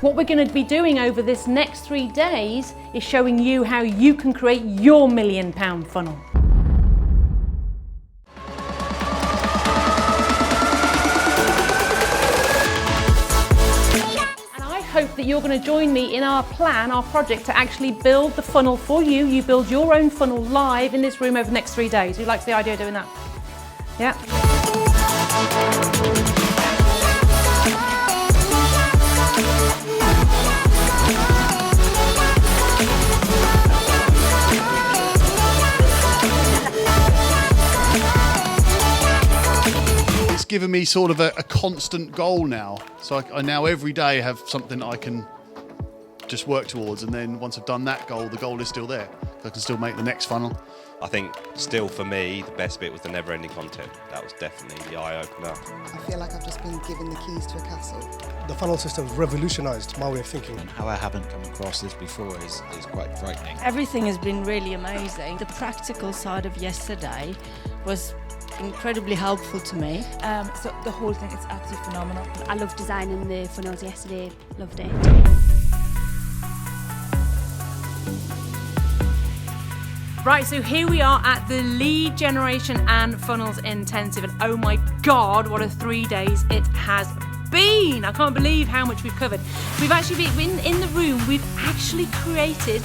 What we're going to be doing over this next 3 days is showing you how you can create your £1 million funnel. Hope that you're going to join me in our plan, our project to actually build the funnel for you. You build your own funnel live in this room over the next 3 days. Who likes the idea of doing that? Yeah. Given me sort of a constant goal now, so I now every day have something I can just work towards, and then once I've done that goal, the goal is still there. I can still make the next funnel. I think still for me the best bit was the never-ending content. That was definitely the eye-opener. I feel like I've just been given the keys to a castle. The funnel system revolutionised my way of thinking. And how I haven't come across this before is quite frightening. Everything has been really amazing. The practical side of yesterday was incredibly helpful to me. So the whole thing is absolutely phenomenal. I loved designing the funnels yesterday, loved it. Right, so here we are at the Lead Generation and Funnels Intensive, and oh my God, what a 3 days it has been. I can't believe how much we've covered. We've actually been in the room, we've actually created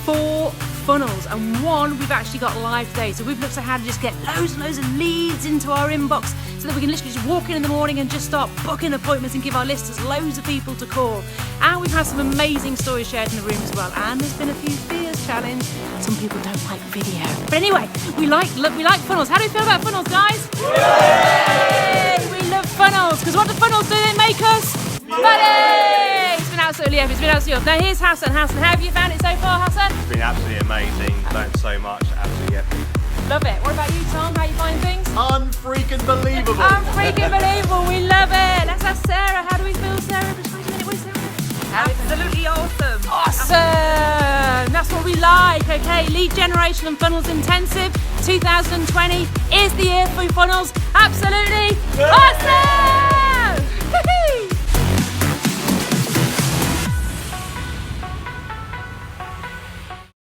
4 funnels, and one we've actually got live today. So we've looked at how to just get loads and loads of leads into our inbox so that we can literally just walk in the morning and just start booking appointments and give our listers loads of people to call. And we've had some amazing stories shared in the room as well. And there's been a few fears challenged. Some people don't like video. But anyway, we like funnels. How do we feel about funnels, guys? Yay! We love funnels, because what do funnels do? They make us money! It's been absolutely epic. It's been absolutely awesome. Now here's Hassan. Hassan, how have you found it so far, Hassan? It's been absolutely amazing. Learned so much. Absolutely epic. Love it. What about you, Tom? How you find things? Unfreaking believable. Unfreaking believable. We love it. Let's have Sarah. How do we feel, Sarah? Just wait a minute. Where's Sarah? Absolutely awesome. Awesome. That's what we like. Okay, Lead Generation and Funnels Intensive 2020 is the year for funnels. Absolutely awesome.